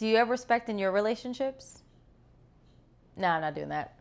Do you have respect in your relationships? No, I'm not doing that.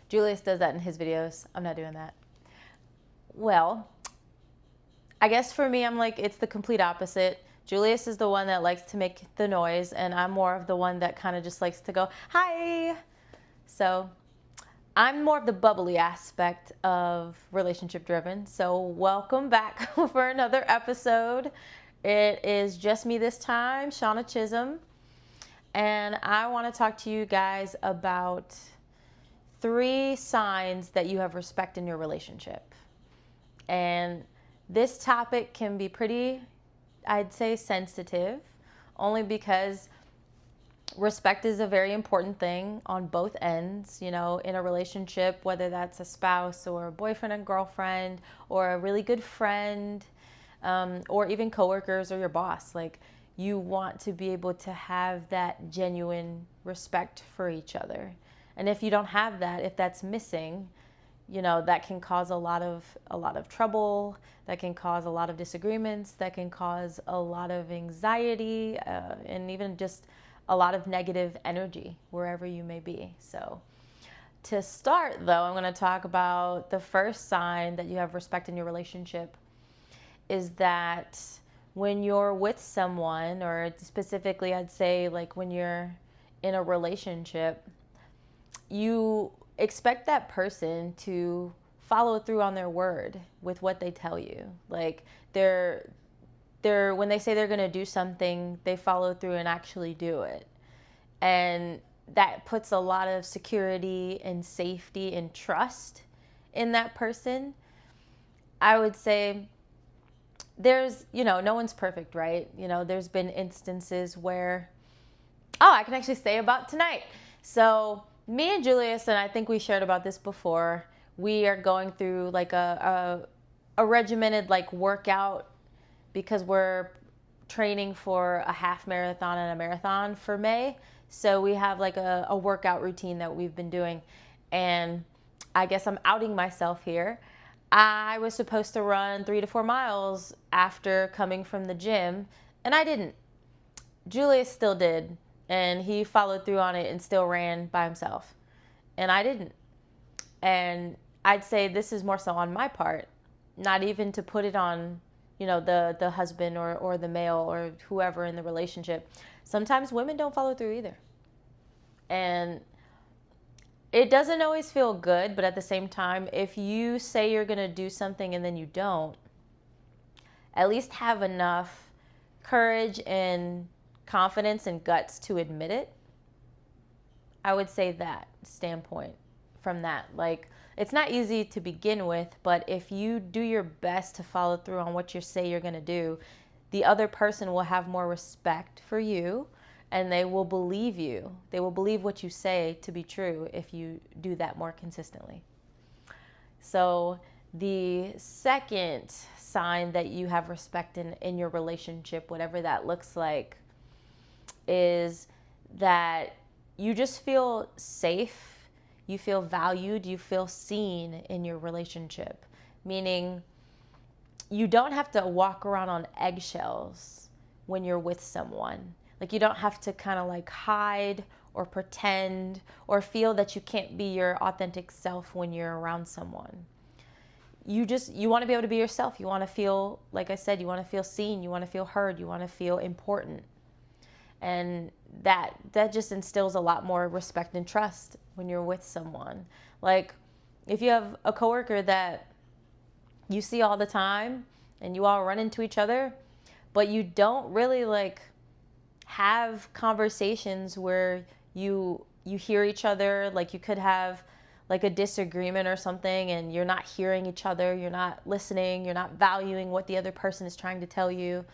Julius does that in his videos. I'm not doing that. Well, I guess for me, I'm like, it's the complete opposite. Julius is the one that likes to make the noise, and I'm more of the one that kind of just likes to go, hi. So I'm more of the bubbly aspect of relationship driven. So welcome back for another episode. It is just me this time, Shauna Chisholm. And I want to talk to you guys about 3 signs that you have respect in your relationship. And this topic can be pretty, I'd say, sensitive, only because respect is a very important thing on both ends, you know, in a relationship, whether that's a spouse or a boyfriend and girlfriend or a really good friend, or even coworkers or your boss. Like, you want to be able to have that genuine respect for each other. And if you don't have that, if that's missing, you know, that can cause a lot of trouble, that can cause a lot of disagreements, that can cause a lot of anxiety, and even just a lot of negative energy wherever you may be. So to start, though, I'm going to talk about the first sign that you have respect in your relationship is that when you're with someone, or specifically I'd say like when you're in a relationship, you expect that person to follow through on their word with what they tell you. Like they're when they say they're going to do something, they follow through and actually do it. And that puts a lot of security and safety and trust in that person. I would say there's, you know, no one's perfect, right? You know, there's been instances where, I can actually say about tonight. So me and Julius, and I think we shared about this before, we are going through like a regimented like workout because we're training for a half marathon and a marathon for May. So we have like a workout routine that we've been doing. And I guess I'm outing myself here. I was supposed to run 3 to 4 miles after coming from the gym, and I didn't. Julius still did, and he followed through on it and still ran by himself. And I didn't. And I'd say this is more so on my part, not even to put it on, you know, the husband or the male or whoever in the relationship. Sometimes women don't follow through either. And it doesn't always feel good, but at the same time, if you say you're going to do something and then you don't, at least have enough courage and confidence and guts to admit it. I would say that standpoint from that. Like, it's not easy to begin with, but if you do your best to follow through on what you say you're going to do, the other person will have more respect for you, and they will believe you. They will believe what you say to be true if you do that more consistently. So the second sign that you have respect in your relationship, whatever that looks like, is that you just feel safe, you feel valued, you feel seen in your relationship. Meaning you don't have to walk around on eggshells when you're with someone. Like, you don't have to kind of like hide or pretend or feel that you can't be your authentic self when you're around someone. You want to be able to be yourself. You want to feel, like I said, you want to feel seen, you want to feel heard, you want to feel important. And that just instills a lot more respect and trust when you're with someone. Like, if you have a coworker that you see all the time and you all run into each other, but you don't really like have conversations where you hear each other. Like, you could have like a disagreement or something and you're not hearing each other, you're not listening, you're not valuing what the other person is trying to tell you.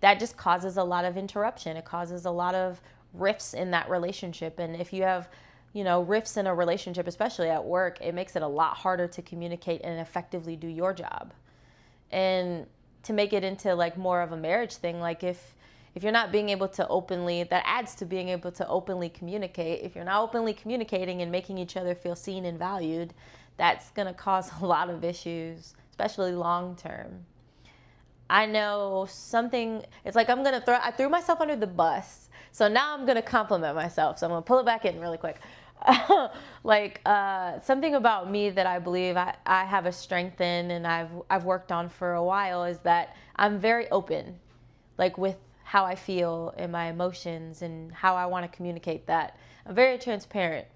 That just causes a lot of interruption. It causes a lot of rifts in that relationship. And if you have, you know, rifts in a relationship, especially at work, it makes it a lot harder to communicate and effectively do your job. And to make it into like more of a marriage thing, like if you're not being able to openly, that adds to being able to openly communicate. If you're not openly communicating and making each other feel seen and valued, that's going to cause a lot of issues, especially long term. I know something, it's like I threw myself under the bus. So now I'm going to compliment myself. So I'm going to pull it back in really quick. Something about me that I believe I have a strength in and I've worked on for a while is that I'm very open, like with how I feel and my emotions and how I want to communicate that. I'm very transparent.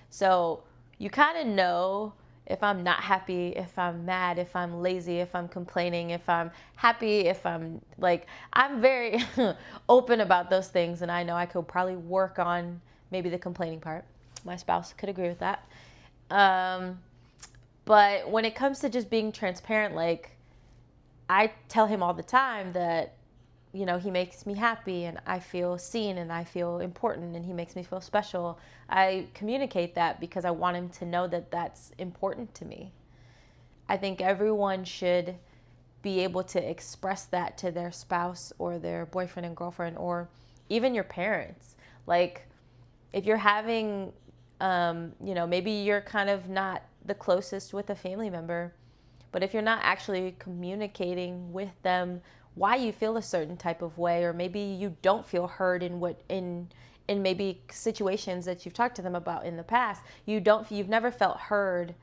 So you kind of know if I'm not happy, if I'm mad, if I'm lazy, if I'm complaining, if I'm happy, if I'm very open about those things. And I know I could probably work on maybe the complaining part. My spouse could agree with that. But when it comes to just being transparent, like I tell him all the time that, he makes me happy and I feel seen and I feel important and he makes me feel special. I communicate that because I want him to know that that's important to me. I think everyone should be able to express that to their spouse or their boyfriend and girlfriend or even your parents. Like if you're having, maybe you're kind of not the closest with a family member, but if you're not actually communicating with them why you feel a certain type of way, or maybe you don't feel heard in maybe situations that you've talked to them about in the past, you've never felt heard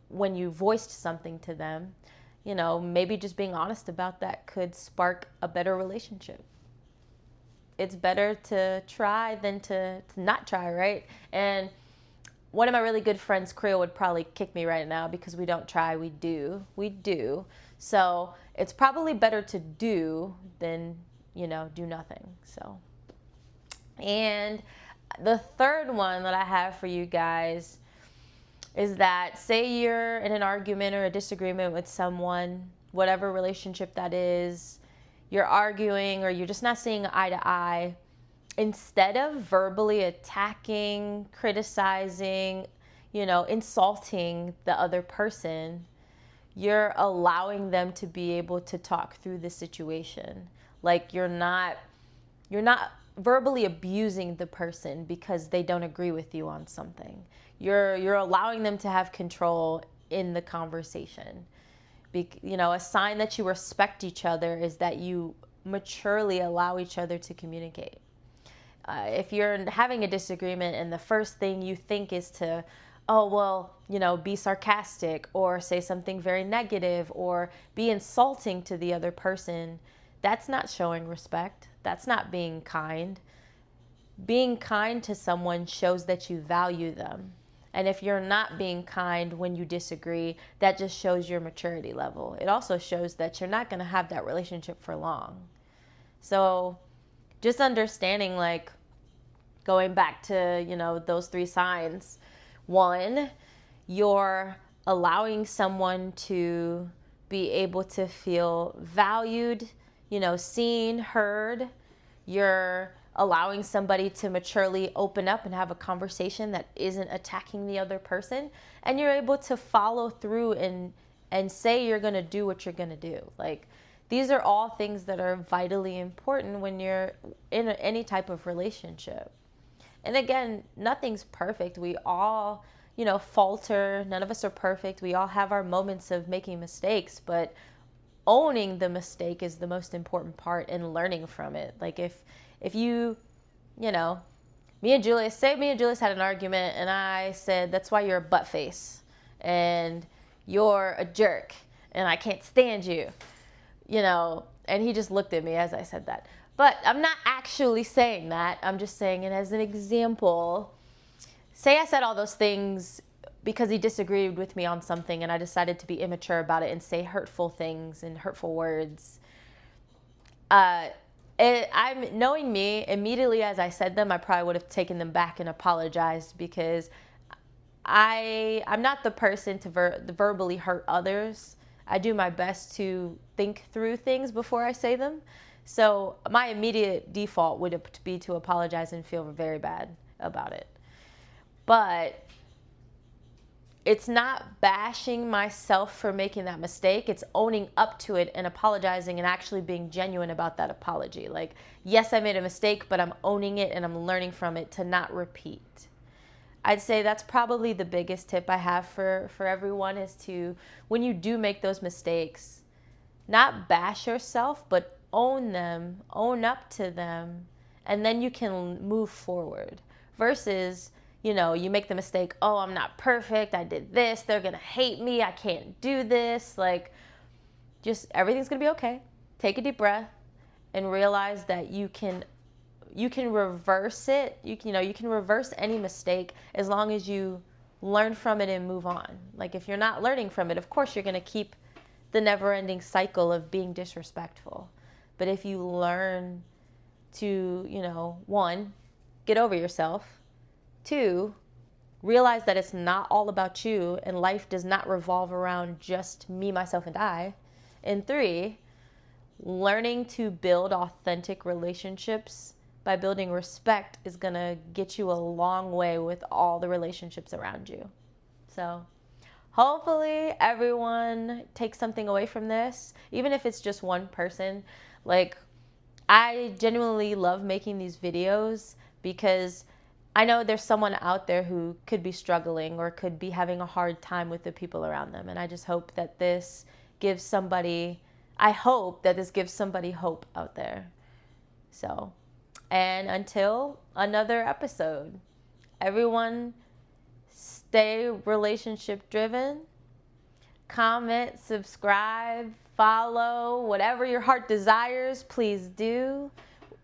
when you voiced something to them, maybe just being honest about that could spark a better relationship. It's better to try than to not try, right? And one of my really good friends, Creel, would probably kick me right now because we don't try, we do. We do. So it's probably better to do than, do nothing. So, and the third one that I have for you guys is that say you're in an argument or a disagreement with someone, whatever relationship that is, you're arguing or you're just not seeing eye to eye. Instead of verbally attacking, criticizing, insulting the other person, you're allowing them to be able to talk through the situation. Like you're not verbally abusing the person because they don't agree with you on something. You're allowing them to have control in the conversation. A sign that you respect each other is that you maturely allow each other to communicate. If you're having a disagreement and the first thing you think is to, be sarcastic or say something very negative or be insulting to the other person, that's not showing respect. That's not being kind. Being kind to someone shows that you value them. And if you're not being kind when you disagree, that just shows your maturity level. It also shows that you're not going to have that relationship for long. So just understanding, like, going back to, those 3 signs. 1, you're allowing someone to be able to feel valued, seen, heard. You're allowing somebody to maturely open up and have a conversation that isn't attacking the other person. And you're able to follow through and say you're going to do what you're going to do. Like, these are all things that are vitally important when you're in any type of relationship. And again, nothing's perfect. We all, falter. None of us are perfect. We all have our moments of making mistakes, but owning the mistake is the most important part and learning from it. Like if you, me and Julius had an argument and I said, that's why you're a butt face and you're a jerk and I can't stand you, and he just looked at me as I said that. But I'm not actually saying that. I'm just saying it as an example. Say I said all those things because he disagreed with me on something and I decided to be immature about it and say hurtful things and hurtful words. I'm knowing me, immediately as I said them, I probably would have taken them back and apologized because I'm not the person to verbally hurt others. I do my best to think through things before I say them. So my immediate default would be to apologize and feel very bad about it. But it's not bashing myself for making that mistake. It's owning up to it and apologizing and actually being genuine about that apology. Like, yes, I made a mistake, but I'm owning it and I'm learning from it to not repeat. I'd say that's probably the biggest tip I have for everyone is to, when you do make those mistakes, not bash yourself, but own them, own up to them, and then you can move forward. Versus, you make the mistake, oh, I'm not perfect, I did this, they're gonna hate me, I can't do this. Like, just everything's gonna be okay. Take a deep breath and realize that you can reverse it. You can reverse any mistake as long as you learn from it and move on. Like, if you're not learning from it, of course you're gonna keep the never-ending cycle of being disrespectful. But if you learn to, one, get over yourself, two, realize that it's not all about you and life does not revolve around just me, myself, and I, and three, learning to build authentic relationships by building respect is going to get you a long way with all the relationships around you. So hopefully everyone takes something away from this, even if it's just one person. Like, I genuinely love making these videos because I know there's someone out there who could be struggling or could be having a hard time with the people around them. And I just hope that this gives somebody, hope out there. So, and until another episode, everyone stay relationship driven. Comment, subscribe, follow, whatever your heart desires, please do.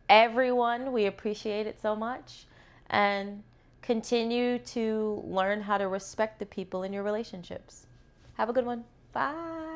Everyone, we appreciate it so much. And continue to learn how to respect the people in your relationships. Have a good one. Bye.